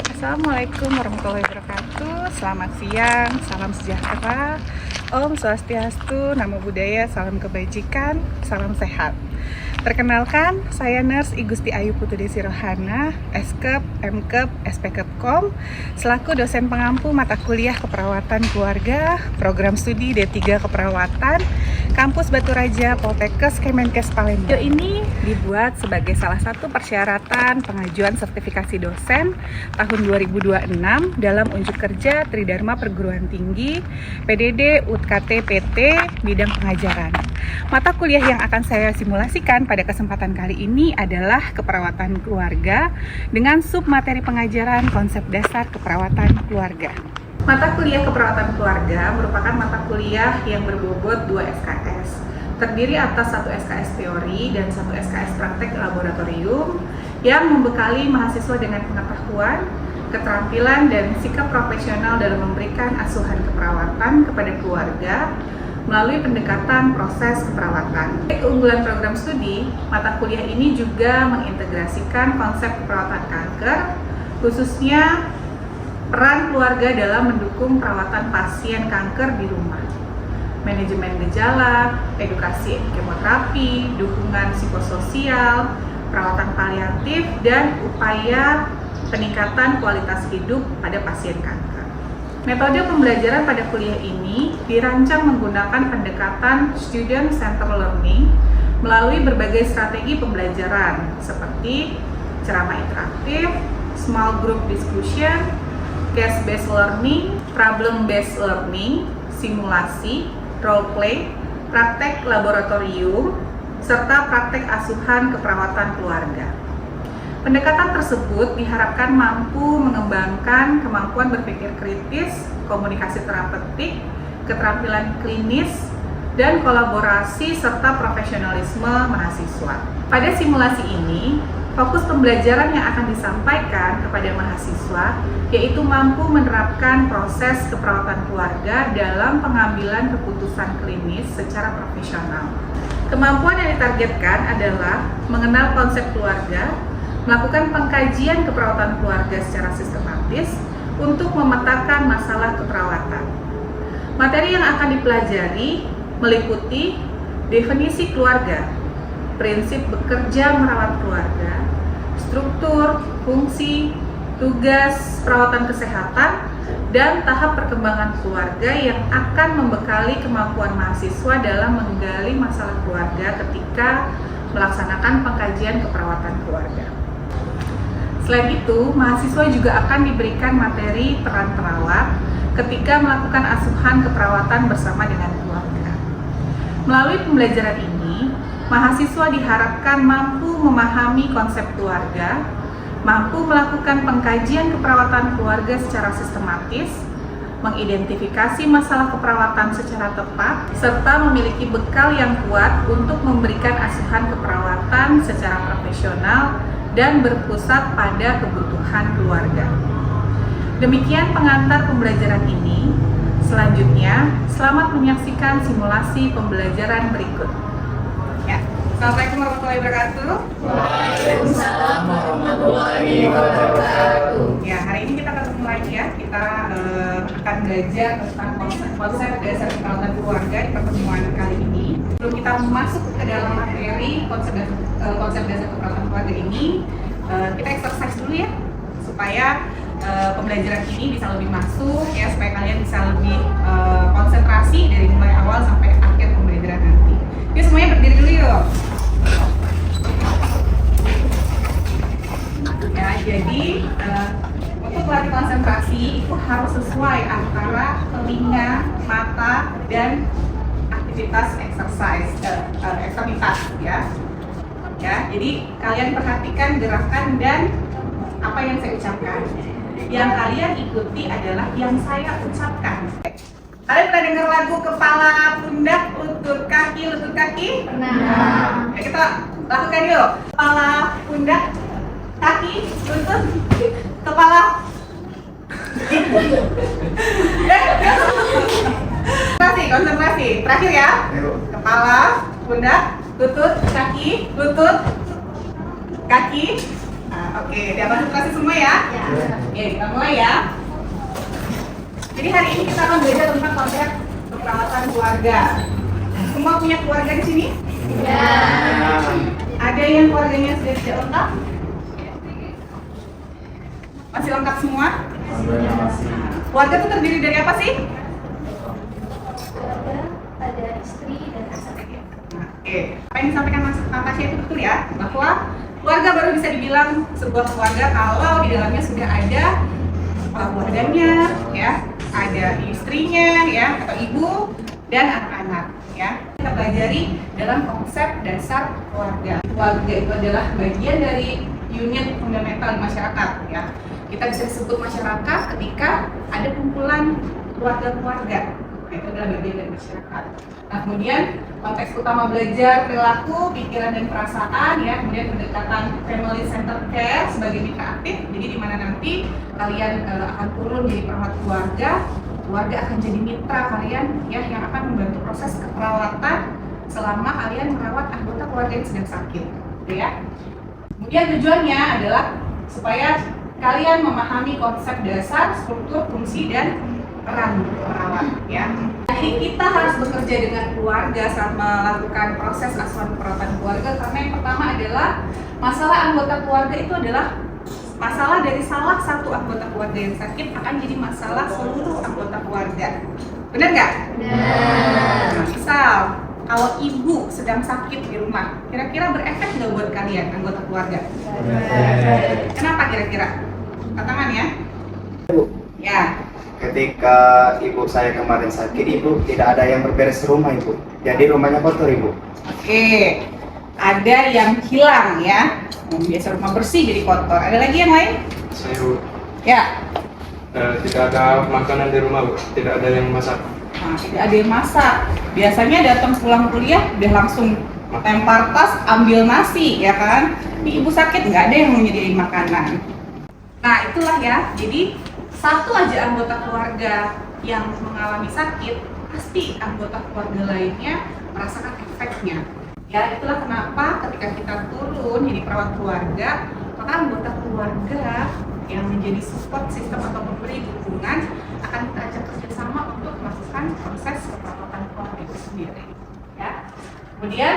Assalamualaikum warahmatullahi wabarakatuh. Selamat siang, salam sejahtera, Om Swastiastu, Namo Buddhaya, salam kebajikan, salam sehat. Perkenalkan, saya Nurse I Gusti Ayu Putu Desi Rohana, Skep, Mkep, SPKEPKOM, selaku dosen pengampu mata kuliah keperawatan keluarga, program studi D3 keperawatan, kampus Batu Raja, Poltekkes, Kemenkes Palembang. Video ini dibuat sebagai salah satu persyaratan pengajuan sertifikasi dosen tahun 2026 dalam unjuk kerja Tridharma Perguruan Tinggi, PDD, UTKT, PT, bidang pengajaran. Mata kuliah yang akan saya simulasikan pada kesempatan kali ini adalah keperawatan keluarga dengan submateri pengajaran konsep dasar keperawatan keluarga. Mata kuliah keperawatan keluarga merupakan mata kuliah yang berbobot 2 SKS, terdiri atas 1 SKS teori dan 1 SKS praktek laboratorium yang membekali mahasiswa dengan pengetahuan, keterampilan, dan sikap profesional dalam memberikan asuhan keperawatan kepada keluarga melalui pendekatan proses keperawatan. Keunggulan program studi, mata kuliah ini juga mengintegrasikan konsep keperawatan kanker, khususnya peran keluarga dalam mendukung perawatan pasien kanker di rumah, manajemen gejala, edukasi kemoterapi, dukungan psikososial, perawatan paliatif, dan upaya peningkatan kualitas hidup pada pasien kanker. Metode pembelajaran pada kuliah ini dirancang menggunakan pendekatan student-centered learning melalui berbagai strategi pembelajaran seperti ceramah interaktif, small group discussion, case-based learning, problem-based learning, simulasi, role play, praktek laboratorium, serta praktek asuhan keperawatan keluarga. Pendekatan tersebut diharapkan mampu mengembangkan kemampuan berpikir kritis, komunikasi terapeutik, keterampilan klinis, dan kolaborasi serta profesionalisme mahasiswa. Pada simulasi ini, fokus pembelajaran yang akan disampaikan kepada mahasiswa yaitu mampu menerapkan proses keperawatan keluarga dalam pengambilan keputusan klinis secara profesional. Kemampuan yang ditargetkan adalah mengenal konsep keluarga, melakukan pengkajian keperawatan keluarga secara sistematis untuk memetakan masalah keperawatan. Materi yang akan dipelajari meliputi definisi keluarga, prinsip bekerja merawat keluarga, struktur, fungsi, tugas perawatan kesehatan, dan tahap perkembangan keluarga yang akan membekali kemampuan mahasiswa dalam menggali masalah keluarga ketika melaksanakan pengkajian keperawatan keluarga. Selain itu, mahasiswa juga akan diberikan materi peran perawat ketika melakukan asuhan keperawatan bersama dengan keluarga. Melalui pembelajaran ini, mahasiswa diharapkan mampu memahami konsep keluarga, mampu melakukan pengkajian keperawatan keluarga secara sistematis, mengidentifikasi masalah keperawatan secara tepat, serta memiliki bekal yang kuat untuk memberikan asuhan keperawatan secara profesional dan berpusat pada kebutuhan keluarga. Demikian pengantar pembelajaran ini. Selanjutnya, selamat menyaksikan simulasi pembelajaran berikut. Ya. Assalamualaikum warahmatullahi wabarakatuh. Waalaikumsalam warahmatullahi wabarakatuh. Ya, hari ini kita ketemu lagi ya. Kita akan belajar tentang konsep dasar keperawatan keluarga di pertemuan kali ini. Sebelum kita masuk ke dalam materi konsep dasar keperawatan keluarga ini, kita exercise dulu ya, supaya pembelajaran ini bisa lebih masuk ya, supaya kalian bisa lebih konsentrasi dari mulai awal sampai akhir pembelajaran nanti. Yuk semuanya berdiri dulu yuk. Ya, jadi untuk melatih konsentrasi itu harus sesuai antara telinga, mata, dan aktivitas ekstremitas ya. Ya, jadi kalian perhatikan gerakan dan apa yang saya ucapkan. Yang kalian ikuti adalah yang saya ucapkan. Kalian pernah dengar lagu Kepala Pundak Lutut kaki, lutut kaki? Pernah. Ya, kita lakukan yuk. Kepala, pundak, kaki, lutut, kepala. Konsentrasi. Terakhir ya. Kepala, pundak, lutut, kaki, lutut, kaki. Nah, oke, udah konsentrasi semua ya? Oke, kita mulai ya. Jadi hari ini kita akan belajar tentang konsep keperawatan keluarga. Semua punya keluarga di sini? Ya. Ada yang keluarganya sudah tidak lengkap? Masih lengkap semua? Keluarga itu terdiri dari apa sih? Ada istri dan anak. Oke, apa yang disampaikan Mas Natasha itu betul ya? Bahwa keluarga baru bisa dibilang sebuah keluarga kalau di dalamnya sudah ada kepala keluarganya, ya, ada istrinya, ya, atau ibu dan anak-anak, ya. Kita pelajari dalam konsep dasar keluarga. Keluarga itu adalah bagian dari unit fundamental di masyarakat, ya. Kita bisa disebut masyarakat ketika ada kumpulan keluarga-keluarga. Nah, itu adalah bagian dari masyarakat. Nah, kemudian konteks utama belajar perilaku, pikiran dan perasaan, ya. Kemudian pendekatan family center care sebagai mitra aktif. Jadi di mana nanti kalian akan turun jadi perawat keluarga, keluarga akan jadi mitra kalian, ya, yang akan membantu proses keperawatan selama kalian merawat anggota keluarga yang sedang sakit, gitu ya. Kemudian tujuannya adalah supaya kalian memahami konsep dasar, struktur, fungsi dan peran perawat, ya. Jadi kita harus bekerja dengan keluarga saat melakukan proses asuhan perawatan keluarga karena yang pertama adalah masalah anggota keluarga itu adalah masalah dari salah satu anggota keluarga yang sakit akan jadi masalah seluruh anggota keluarga. Benar nggak? Benar. Nah, misal kalau ibu sedang sakit di rumah, kira-kira berefek nggak buat kalian anggota keluarga? Kenapa kira-kira? Tangan ya. Ya. Ketika ibu saya kemarin sakit, ibu tidak ada yang berberes rumah, ibu. Jadi rumahnya kotor, ibu. Oke. Ada yang hilang ya. Biasa rumah bersih jadi kotor. Ada lagi yang lain? Saya Bu, Ya. tidak ada makanan di rumah Bu, tidak ada yang masak. Nah, tidak ada yang masak. Biasanya datang pulang kuliah udah langsung lempar tas, ambil nasi, ya kan? Ini ibu sakit nggak ada yang menyediain makanan. Nah, itulah ya. Jadi satu aja anggota keluarga yang mengalami sakit, pasti anggota keluarga lainnya merasakan efeknya. Ya, itulah kenapa ketika kita turun jadi perawat keluarga, maka anggota keluarga yang menjadi support sistem atau memberi dukungan akan kita ajak kerjasama untuk melakukan proses keperawatan keluarga itu sendiri. Ya. Kemudian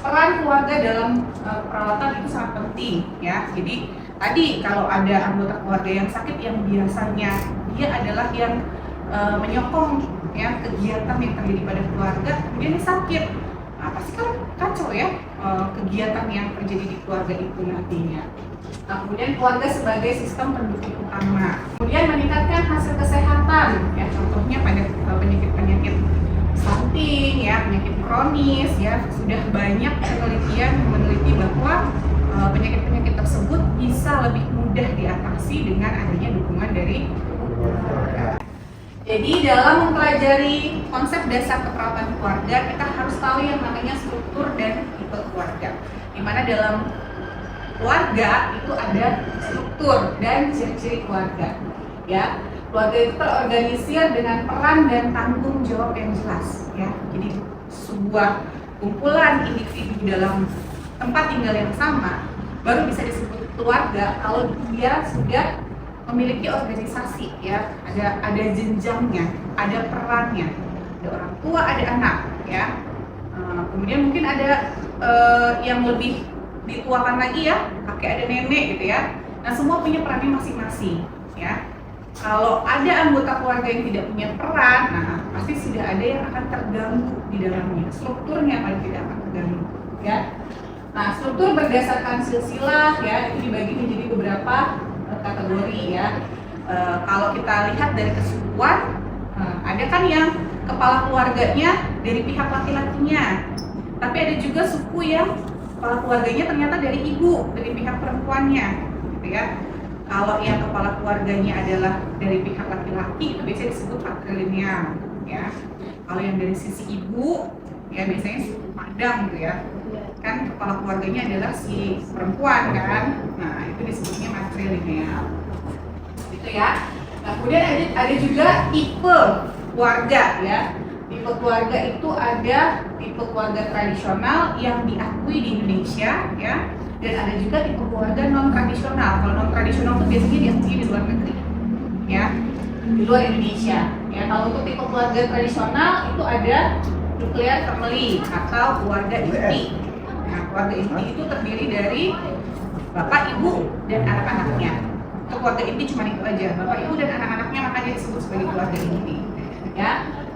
peran keluarga dalam perawatan itu sangat penting, ya. Jadi tadi kalau ada anggota keluarga yang sakit yang biasanya dia adalah yang menyokong ya kegiatan yang terjadi pada keluarga, kemudian dia sakit. Nah, pasti kan kacau ya kegiatan yang terjadi di keluarga itu nantinya. Nah, kemudian keluarga sebagai sistem pendukung utama. Kemudian meningkatkan hasil kesehatan, ya contohnya pada penyakit-penyakit stunting, ya penyakit kronis, ya sudah banyak penelitian meneliti bahwa penyakit-penyakit tersebut bisa lebih mudah diatasi dengan adanya dukungan dari keluarga. Jadi dalam mempelajari konsep dasar keperawatan keluarga, kita harus tahu yang namanya struktur dan tipe keluarga. Di mana dalam keluarga itu ada struktur dan ciri-ciri keluarga. Ya, keluarga itu terorganisir dengan peran dan tanggung jawab yang jelas. Ya, jadi sebuah kumpulan individu dalam tempat tinggal yang sama baru bisa disebut keluarga kalau dia sudah memiliki organisasi, ya ada jenjangnya, ada perannya, ada orang tua, ada anak, ya. Kemudian mungkin ada yang lebih dituakan lagi ya, kakek ada nenek gitu ya. Nah, semua punya perannya masing-masing, ya. Kalau ada anggota keluarga yang tidak punya peran, nah pasti sudah ada yang akan terganggu di dalamnya, strukturnya paling tidak akan terganggu, ya. Nah, struktur berdasarkan silsilah, ya itu dibagi menjadi beberapa kategori, ya. Kalau kita lihat dari kesukuan, ada kan yang kepala keluarganya dari pihak laki-lakinya, tapi ada juga suku yang kepala keluarganya ternyata dari ibu, dari pihak perempuannya, gitu ya. Kalau yang kepala keluarganya adalah dari pihak laki-laki, itu biasanya disebut patrilineal, ya. Kalau yang dari sisi ibu, ya biasanya Padang gitu ya, kan kepala keluarganya adalah si perempuan kan, nah itu disebutnya matrilineal gitu ya. Nah kemudian ada juga tipe keluarga ya. Tipe keluarga itu ada tipe keluarga tradisional yang diakui di Indonesia ya, dan ada juga tipe keluarga non tradisional. Kalau non tradisional itu biasanya diakui di luar negeri ya, di luar Indonesia ya. Kalau untuk tipe keluarga tradisional itu ada nuclear family atau keluarga inti. Nah keluarga inti itu terdiri dari bapak, ibu, dan anak-anaknya. Untuk keluarga inti cuma itu aja, bapak, ibu, dan anak-anaknya, makanya disebut sebagai keluarga inti ya.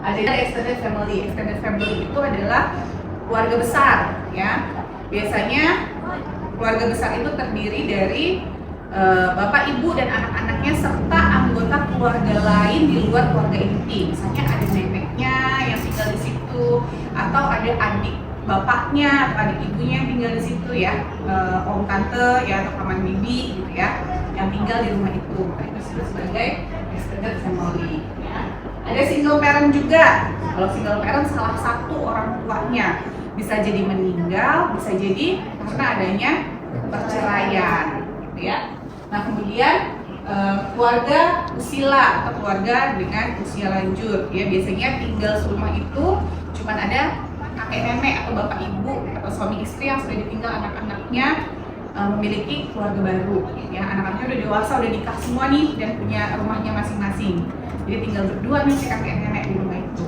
Ada extended family. Extended family itu adalah keluarga besar ya. Biasanya keluarga besar itu terdiri dari bapak, ibu, dan anak-anaknya serta anggota keluarga lain di luar keluarga inti. Misalnya ada neneknya yang tinggal di situ, atau ada adik bapaknya atau adik ibunya yang tinggal di situ ya, om tante ya, atau paman bibi gitu ya, yang tinggal di rumah itu. Nah, itu disebut sebagai extended family ya. Ada single parent juga. Kalau single parent salah satu orang tuanya bisa jadi meninggal, bisa jadi karena adanya perceraian gitu ya. Nah kemudian keluarga usila atau keluarga dengan usia lanjut ya, biasanya tinggal serumah itu cuman ada kakek nenek atau bapak ibu atau suami istri yang sudah ditinggal anak-anaknya memiliki keluarga baru ya. Anak-anaknya udah dewasa, udah nikah semua nih dan punya rumahnya masing-masing, jadi tinggal berdua nih si kakek nenek di rumah itu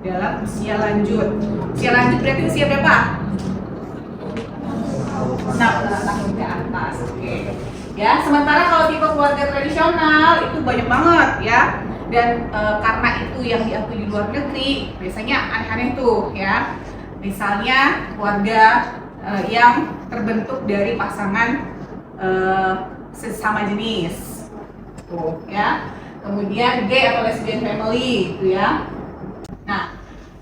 dalam usia lanjut. Usia lanjut berarti usia berapa? 60 tahun ke atas. Oke. Ya, sementara kalau tipe keluarga tradisional itu banyak banget ya. Dan karena itu yang diakui di luar negeri, biasanya aneh-aneh tuh ya. Misalnya keluarga yang terbentuk dari pasangan sesama jenis. Tuh ya. Kemudian gay atau lesbian family gitu ya. Nah,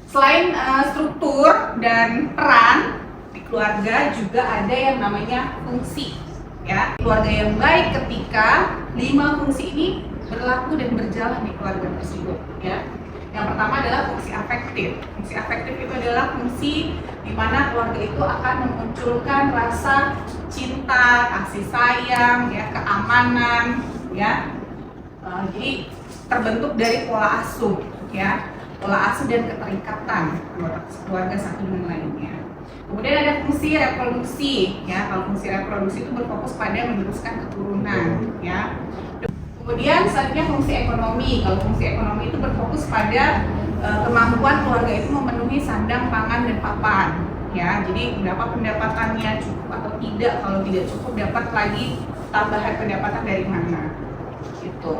selain struktur dan peran di keluarga, juga ada yang namanya fungsi ya. Keluarga yang baik ketika 5 fungsi ini berlaku dan berjalan di keluarga tersebut ya. Yang pertama adalah fungsi afektif. Fungsi afektif itu adalah fungsi di mana keluarga itu akan memunculkan rasa cinta, kasih sayang ya, keamanan ya. Jadi terbentuk dari pola asuh ya, pola asuh dan keterikatan anggota keluarga satu dengan lainnya. Kemudian ada fungsi reproduksi ya. Kalau fungsi reproduksi itu berfokus pada meneruskan keturunan ya. Kemudian selanjutnya fungsi ekonomi. Kalau fungsi ekonomi itu berfokus pada kemampuan keluarga itu memenuhi sandang, pangan, dan papan ya. Jadi berapa pendapatannya, cukup atau tidak. Kalau tidak cukup, dapat lagi tambahan pendapatan dari mana gitu.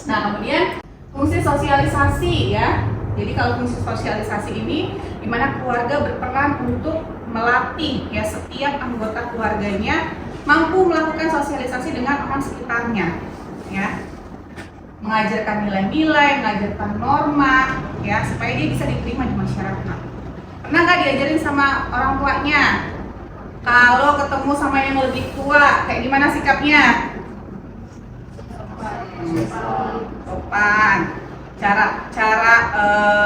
Nah kemudian fungsi sosialisasi ya. Jadi kalau fungsi sosialisasi ini dimana keluarga berperan untuk melatih ya setiap anggota keluarganya mampu melakukan sosialisasi dengan orang sekitarnya ya, mengajarkan nilai-nilai, mengajarkan norma ya, supaya dia bisa diterima di masyarakat. Pernah nggak diajarin sama orang tuanya kalau ketemu sama yang lebih tua kayak gimana sikapnya? Sopan. Cara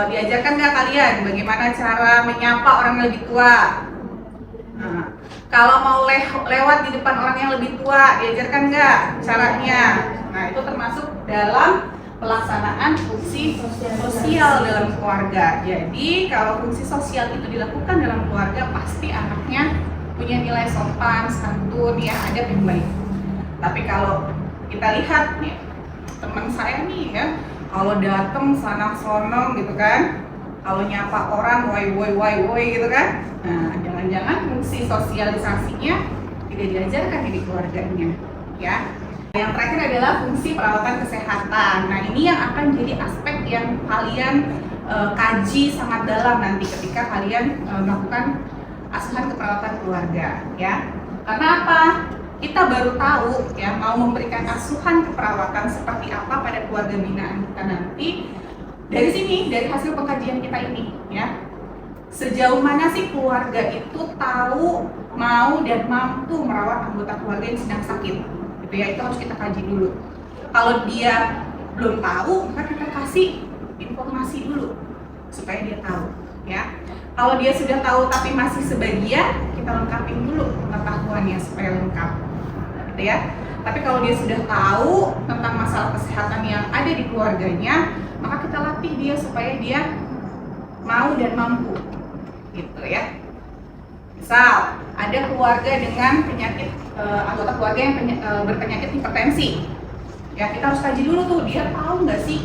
diajarkan nggak kalian bagaimana cara menyapa orang yang lebih tua? Nah, kalau mau lewat di depan orang yang lebih tua, diajarkan nggak caranya? Nah, itu termasuk dalam pelaksanaan fungsi sosial dalam keluarga. Jadi, kalau fungsi sosial itu dilakukan dalam keluarga, pasti anaknya punya nilai sopan, santun, ya adab yang baik. Tapi kalau kita lihat nih, teman saya nih ya, kalau dateng sanang-sonong gitu kan, kalau nyapa orang woi gitu kan, nah jangan-jangan fungsi sosialisasinya tidak diajarkan di keluarganya ya. Yang terakhir adalah fungsi perawatan kesehatan. Nah ini yang akan jadi aspek yang kalian kaji sangat dalam nanti ketika kalian melakukan asuhan keperawatan keluarga ya. Karena apa? Kita baru tahu ya mau memberikan asuhan keperawatan seperti apa pada keluarga binaan kita nanti dari sini, dari hasil pengkajian kita ini ya. Sejauh mana sih keluarga itu tahu, mau, dan mampu merawat anggota keluarga yang sedang sakit gitu ya. Itu harus kita kaji dulu. Kalau dia belum tahu, maka kita kasih informasi dulu supaya dia tahu ya. Kalau dia sudah tahu tapi masih sebagian, kita lengkapin dulu pengetahuannya supaya lengkap, gitu ya. Tapi kalau dia sudah tahu tentang masalah kesehatan yang ada di keluarganya, maka kita latih dia supaya dia mau dan mampu, gitu ya. Misal ada keluarga dengan penyakit, anggota keluarga yang berpenyakit hipertensi, ya kita harus kaji dulu tuh, dia tahu nggak sih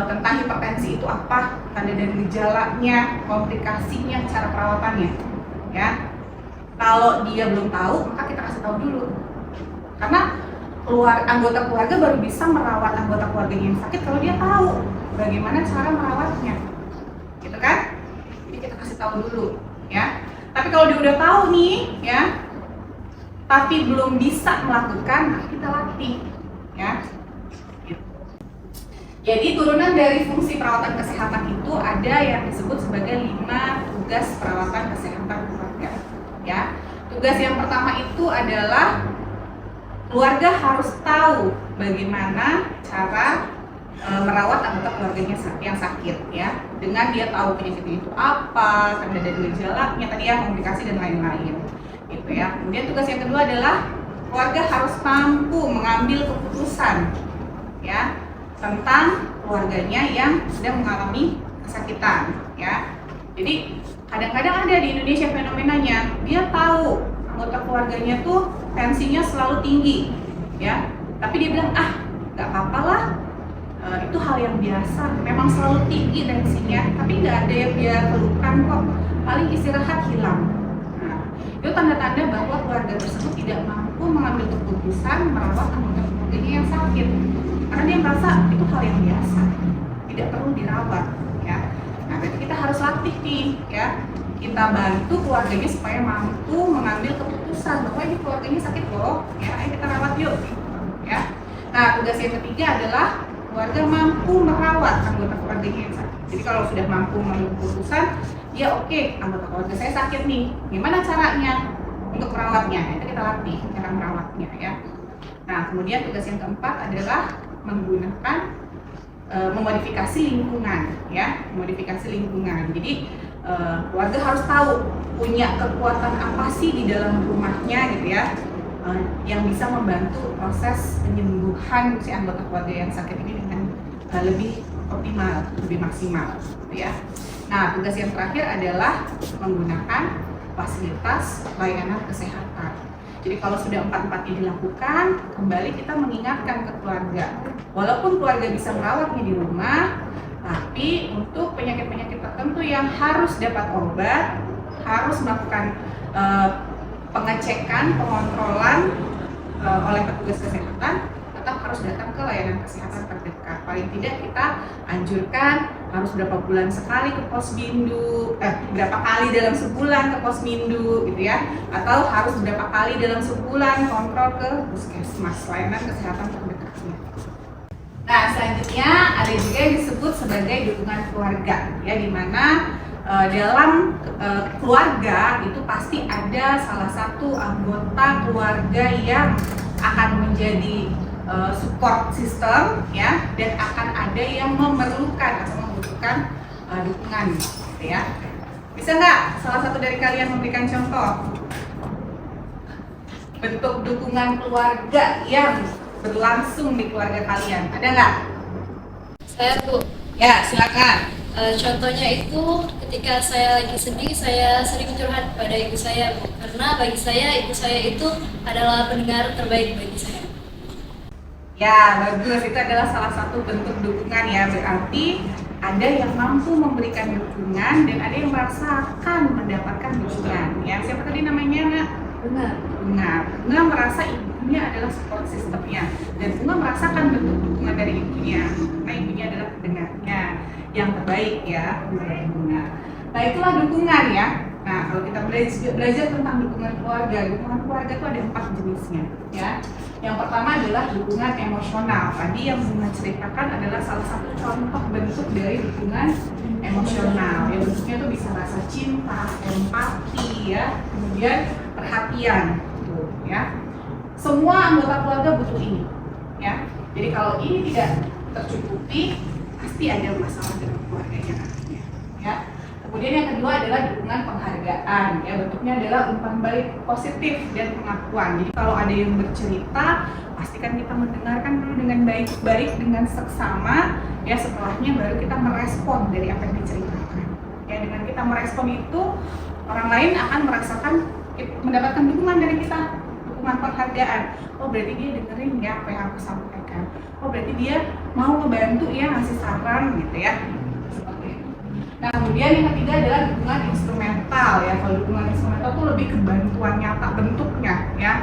tentang hipertensi itu apa, tanda dan gejalanya, komplikasinya, cara perawatannya, ya. Kalau dia belum tahu, maka kita kasih tahu dulu, karena anggota keluarga baru bisa merawat anggota keluarganya yang sakit kalau dia tahu bagaimana cara merawatnya, gitu kan? Jadi kita kasih tahu dulu, ya. Tapi kalau dia udah tahu nih, ya, tapi belum bisa melakukan, maka kita latih, ya. Jadi turunan dari fungsi perawatan kesehatan itu ada yang disebut sebagai 5 tugas perawatan kesehatan keluarga. Ya, tugas yang pertama itu adalah keluarga harus tahu bagaimana cara merawat anggota keluarganya yang sakit, ya. Dengan dia tahu penyakitnya itu apa, tanda dan gejalanya, tadi ya komplikasi dan lain-lain, gitu ya. Kemudian tugas yang kedua adalah keluarga harus mampu mengambil keputusan, ya, tentang keluarganya yang sedang mengalami kesakitan, ya. Jadi kadang-kadang ada di Indonesia fenomenanya, dia tahu anggota keluarganya tuh tensinya selalu tinggi, ya. Tapi dia bilang nggak apa-apa lah, itu hal yang biasa, memang selalu tinggi tensinya, tapi nggak ada yang dia keluhkan kok, paling istirahat hilang. Nah, itu tanda-tanda bahwa keluarga tersebut tidak mampu mengambil keputusan merawat anggota keluarganya yang sakit. Karena dia merasa itu hal yang biasa, tidak perlu dirawat, ya. Nah, berarti kita harus latih nih, ya. Kita bantu keluarganya supaya mampu mengambil keputusan bahwa ini keluarganya sakit loh, ya, ayo kita rawat yuk, ya. Nah, tugas yang ketiga adalah keluarga mampu merawat anggota keluarganya yang sakit. Jadi kalau sudah mampu mengambil keputusan, ya oke, anggota keluarga saya sakit nih, gimana caranya untuk merawatnya? Itu kita latih cara merawatnya, ya. Nah, kemudian tugas yang keempat adalah menggunakan memodifikasi lingkungan, ya, modifikasi lingkungan. Jadi keluarga harus tahu punya kekuatan apa sih di dalam rumahnya, gitu ya, yang bisa membantu proses penyembuhan si anggota keluarga yang sakit ini dengan lebih optimal, lebih maksimal, gitu ya. Nah, tugas yang terakhir adalah menggunakan fasilitas layanan kesehatan. Jadi kalau sudah empat-empatnya dilakukan, kembali kita mengingatkan ke keluarga. Walaupun keluarga bisa merawatnya di rumah, tapi untuk penyakit-penyakit tertentu yang harus dapat obat, harus melakukan pengecekan, pengontrolan oleh petugas kesehatan, tetap harus datang ke layanan kesehatan terdekat. Paling tidak kita anjurkan harus berapa bulan sekali ke Posbindu, berapa kali dalam sebulan ke Posbindu, gitu ya, atau harus berapa kali dalam sebulan kontrol ke puskesmas, layanan kesehatan terdekatnya. Nah, selanjutnya ada juga yang disebut sebagai dukungan keluarga, ya, di mana dalam keluarga itu pasti ada salah satu anggota keluarga yang akan menjadi support system, ya, dan akan ada yang memerlukan atau membutuhkan dukungan, gitu ya. Bisa nggak salah satu dari kalian memberikan contoh bentuk dukungan keluarga yang berlangsung di keluarga kalian? Ada nggak? Saya Bu. Ya, silakan. Contohnya itu ketika saya lagi sedih, saya sering curhat pada ibu saya, Bu. Karena bagi saya, ibu saya itu adalah pendengar terbaik bagi saya. Ya, bagus. Itu adalah salah satu bentuk dukungan, ya. Berarti ada yang mampu memberikan dukungan dan ada yang merasakan mendapatkan dukungan. Ya, siapa tadi namanya, Nak? Bunga. Bunga merasa ibunya adalah support systemnya, dan Bunga merasakan bentuk dukungan dari ibunya, karena ibunya adalah pendengarnya yang terbaik, ya, Bunga. Nah, itulah dukungan, ya. Nah, kalau kita belajar tentang dukungan keluarga itu ada 4 jenisnya, ya. Yang pertama adalah dukungan emosional. Tadi yang Bunga ceritakan adalah salah satu contoh bentuk dari dukungan emosional. Ya, bentuknya itu bisa rasa cinta, empati, ya, kemudian perhatian, gitu, ya. Semua anggota keluarga butuh ini, ya. Jadi kalau ini tidak tercukupi, pasti ada masalah dengan keluarganya, ya. Kemudian yang kedua adalah dukungan penghargaan, ya bentuknya adalah umpan balik positif dan pengakuan. Jadi kalau ada yang bercerita, pastikan kita mendengarkan dulu dengan baik-baik, dengan seksama, ya setelahnya baru kita merespon dari apa yang diceritakan. Ya dengan kita merespon itu, orang lain akan merasakan mendapatkan dukungan dari kita, dukungan penghargaan. Oh berarti dia dengerin ya apa yang aku sampaikan. Oh berarti dia mau ngebantu ya, ngasih saran gitu ya. Seperti itu. Nah kemudian yang ketiga adalah dukungan instrumental ya. Kalau dukungan instrumental itu lebih ke bantuan nyata bentuknya ya.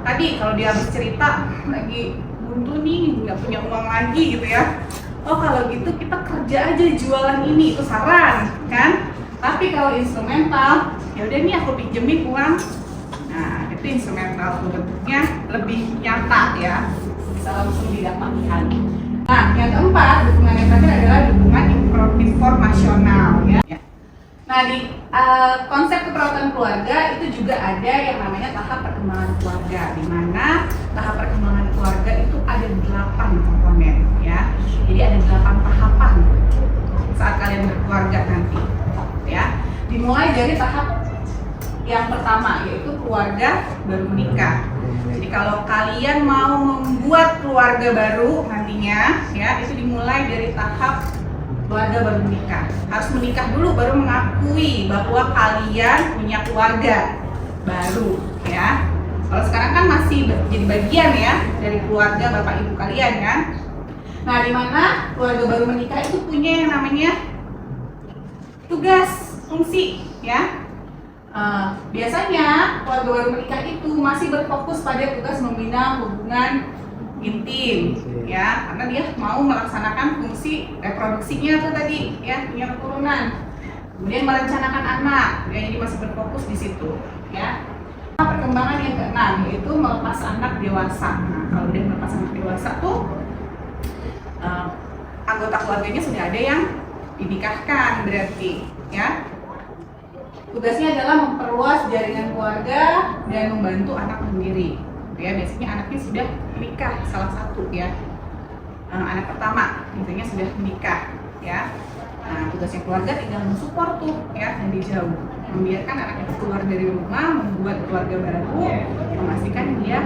Tadi kalau dia habis cerita lagi buntu nih, nggak punya uang lagi gitu ya. Oh kalau gitu kita kerja aja jualan ini, itu saran kan. Tapi kalau instrumental, ya udah nih aku pinjemin uang. Nah itu instrumental, bentuknya lebih nyata ya, bisa langsung didapatkan. Nah yang keempat, dukungan yang terakhir adalah dukungan informasional ya. Nah di konsep keperawatan keluarga itu juga ada yang namanya tahap perkembangan keluarga, di mana tahap perkembangan keluarga itu ada 8 komponen ya. Jadi ada 8 tahapan saat kalian berkeluarga nanti ya. Dimulai dari tahap yang pertama yaitu keluarga baru menikah. Jadi kalau kalian mau membuat keluarga baru nantinya ya, itu dimulai dari tahap keluarga baru menikah. Harus menikah dulu baru mengakui bahwa kalian punya keluarga baru ya. Kalau sekarang kan masih jadi bagian ya dari keluarga bapak ibu kalian kan. Nah, di mana keluarga baru menikah itu punya yang namanya tugas, fungsi ya. Biasanya keluarga baru menikah itu masih berfokus pada tugas membina hubungan intim ya, karena dia mau melaksanakan fungsi reproduksinya tuh tadi ya, punya keturunan, kemudian merencanakan anak ya, jadi masih berfokus di situ ya. Perkembangan yang keenam yaitu melepas anak dewasa. Nah, kalau dia melepas anak dewasa tuh anggota keluarganya sudah ada yang dinikahkan berarti ya. Tugasnya adalah memperluas jaringan keluarga dan membantu anak sendiri. Ya, biasanya anaknya sudah menikah salah satu ya. Anak pertama biasanya sudah menikah ya. Nah, tugasnya keluarga tinggal mensupport tuh ya dari jauh. Membiarkan anak itu keluar dari rumah, membuat keluarga baru, memastikan dia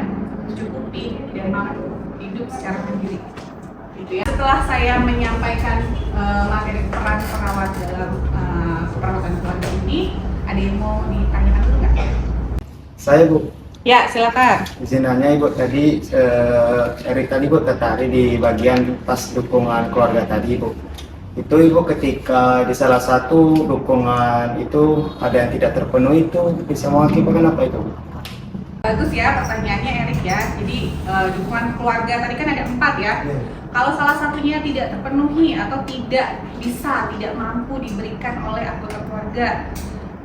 mencukupi dan mampu hidup secara mandiri. Gitu ya. Setelah saya menyampaikan materi peran perawat dalam keperawatan keluarga ini, ada yang mau ditanyakan dulu nggak? Saya Bu. Ya, silakan. Izin nanya Ibu, tadi Erik tadi Bu tertarik di bagian pas dukungan keluarga tadi Bu. Itu Ibu ketika di salah satu dukungan itu ada yang tidak terpenuhi, itu bisa mengakibatkan apa itu? Bagus ya pertanyaannya Erik ya. Jadi dukungan keluarga tadi kan ada 4 ya. Kalau salah satunya tidak terpenuhi atau tidak bisa, tidak mampu diberikan oleh anggota keluarga,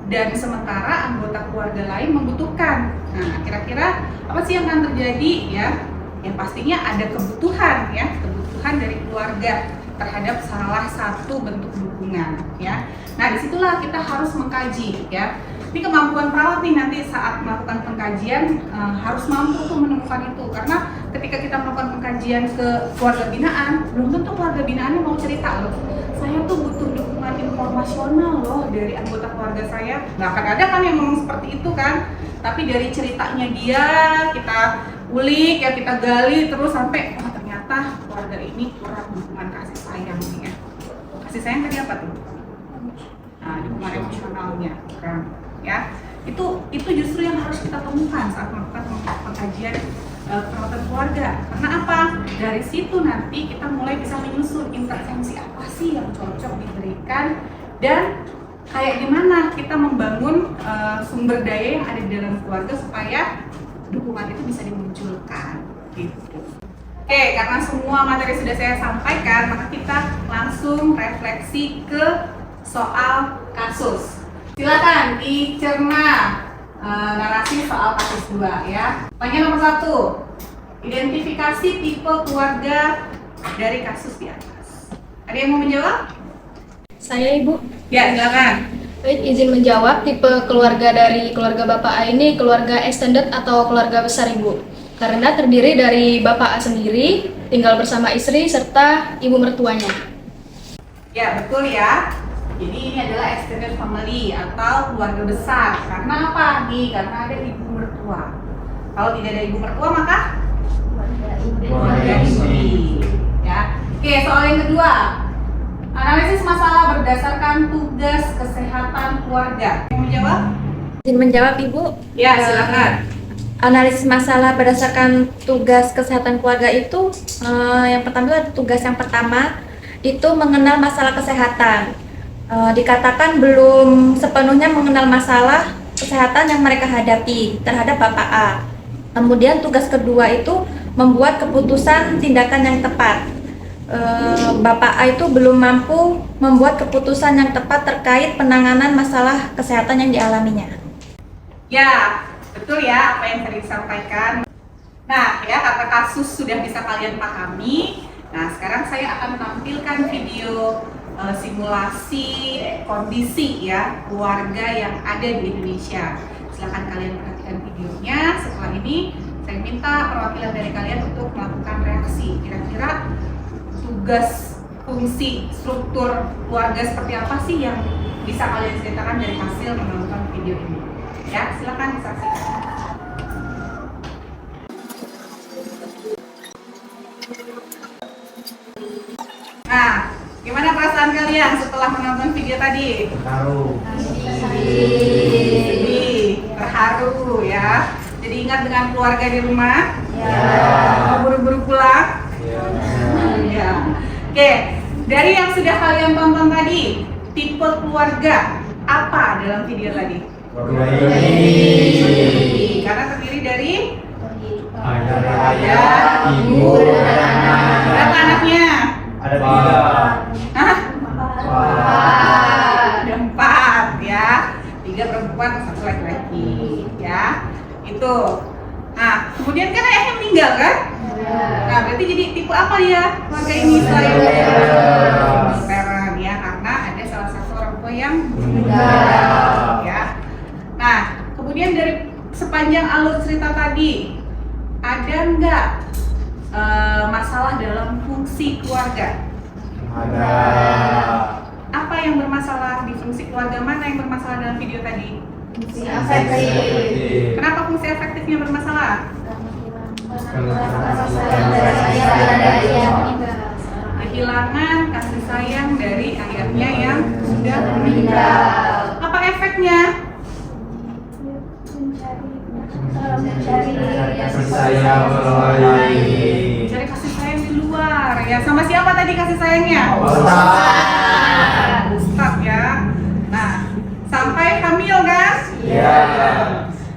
dan sementara anggota keluarga lain membutuhkan. Nah, kira-kira apa sih yang akan terjadi ya? Yang pastinya ada kebutuhan ya, kebutuhan dari keluarga terhadap salah satu bentuk dukungan ya. Nah, disitulah kita harus mengkaji ya. Ini kemampuan perawat nih nanti saat melakukan pengkajian harus mampu tuh menemukan itu, karena ketika kita melakukan pengkajian ke keluarga binaan, belum tentu keluarga binaannya mau cerita loh. Saya tuh butuh dukungan informasional loh dari anggota keluarga saya. Nggak akan ada kan yang ngomong seperti itu kan. Tapi dari ceritanya dia, kita ulik ya, kita gali terus sampai oh ternyata keluarga ini kurang dukungan kasih sayang nih ya. Kasih sayang tadi apa tuh? Nah, dukungan emosionalnya kan ya. Itu justru yang harus kita temukan saat melakukan pengkajian perawatan keluarga. Karena apa? Dari situ nanti kita mulai bisa menyusun intervensi apa sih yang cocok diberikan, dan kayak gimana kita membangun sumber daya yang ada di dalam keluarga supaya dukungan itu bisa dimunculkan gitu. Oke, karena semua materi sudah saya sampaikan, maka kita langsung refleksi ke soal kasus. Silakan dicerna narasi soal kasus 2 ya. Pertanyaan nomor 1, identifikasi tipe keluarga dari kasus di atas. Ada yang mau menjawab? Saya Ibu. Ya, silakan. Baik, izin menjawab. Tipe keluarga dari keluarga Bapak A ini keluarga extended atau keluarga besar Ibu. Karena terdiri dari Bapak A sendiri, tinggal bersama istri serta ibu mertuanya. Ya, betul ya. Jadi ini adalah extended family atau keluarga besar. Karena apa nih? Karena ada ibu mertua. Kalau tidak ada ibu mertua maka keluarga inti. Ya. Oke, soal yang kedua. Analisis masalah berdasarkan tugas kesehatan keluarga. Mau menjawab? Izin menjawab Ibu. Ya, silakan. Analisis masalah berdasarkan tugas kesehatan keluarga itu yang pertama itu tugas yang pertama itu mengenal masalah kesehatan. Dikatakan belum sepenuhnya mengenal masalah kesehatan yang mereka hadapi terhadap Bapak A. Kemudian tugas kedua itu membuat keputusan tindakan yang tepat. Bapak A itu belum mampu membuat keputusan yang tepat terkait penanganan masalah kesehatan yang dialaminya. Ya, betul ya apa yang tadi disampaikan. Nah, ya karena kasus sudah bisa kalian pahami. Nah, sekarang saya akan menampilkan video simulasi kondisi ya keluarga yang ada di Indonesia. Silahkan kalian perhatikan videonya. Setelah ini saya minta perwakilan dari kalian untuk melakukan reaksi. Kira-kira tugas, fungsi, struktur keluarga seperti apa sih yang bisa kalian ceritakan dari hasil menonton video ini? Ya, silakan disaksikan. Nah, gimana perasaan kalian setelah menonton video tadi? Taruh. Sedih, terharu ya. Jadi ingat dengan keluarga di rumah? Ya. Mau buru-buru pulang? Ya. Oke, dari yang sudah kalian tonton tadi, tipe keluarga apa dalam video tadi? Karena terdiri dari ayah, ibu, dan anak. Berapa anaknya? Ada 3. Hah? Ada 4 ya. 3 perempuan, 1 laki-laki ya. Itu. Nah, kemudian kan ayahnya meninggal kan? Nah, berarti jadi tipe apa dia keluarga ini selain single parent ya, karena ada salah satu orang tua yang meninggal ya. Nah, kemudian dari sepanjang alur cerita tadi, ada nggak masalah dalam fungsi keluarga? Ada. Apa yang bermasalah di fungsi keluarga? Mana yang bermasalah dalam video tadi? Fungsi afektif. Kenapa fungsi efektifnya bermasalah? Kehilangan kasih sayang dari ayahnya yang sudah meninggal. Apa efeknya? Cari kasih sayang di luar ya. Sama siapa tadi kasih sayangnya? Ustaz ya. Nah, sampai hamil kan? Iya.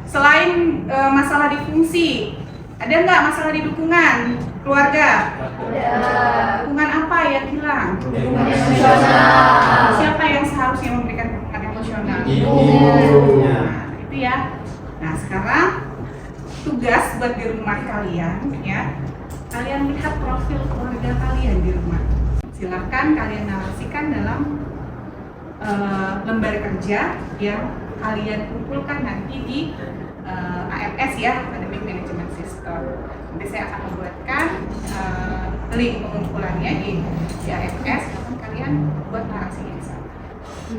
Selain masalah di fungsi, ada nggak masalah di dukungan keluarga? Dukungan apa yang hilang? Dukungan emosional. Siapa yang seharusnya memberikan dukungan emosional? Ibu. Nah, itu ya. Nah, sekarang tugas buat di rumah kalian ya. Kalian lihat profil keluarga kalian di rumah. Silahkan kalian narasikan dalam lembar kerja yang kalian kumpulkan nanti di AMS ya, Academic Management System. Nanti saya akan membuatkan link pengumpulannya di AMS. Lalu kalian buat narasinya di sana.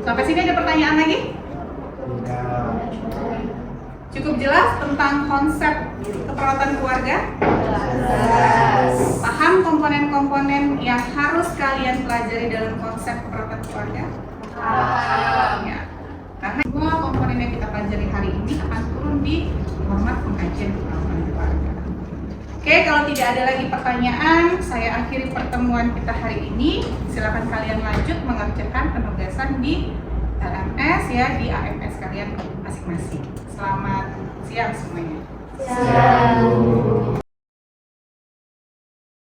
Sampai sini ada pertanyaan lagi? Cukup jelas tentang konsep keperawatan keluarga? Paham komponen-komponen yang harus kalian pelajari dalam konsep keperawatan keluarga? Ya. Karena semua komponen yang kita pelajari hari ini akan turun di format pengajian keperawatan keluarga. Oke, kalau tidak ada lagi pertanyaan, saya akhiri pertemuan kita hari ini. Silakan kalian lanjut mengerjakan penugasan di LMS ya, di AMS kalian masing-masing. Selamat siang semuanya. Siang.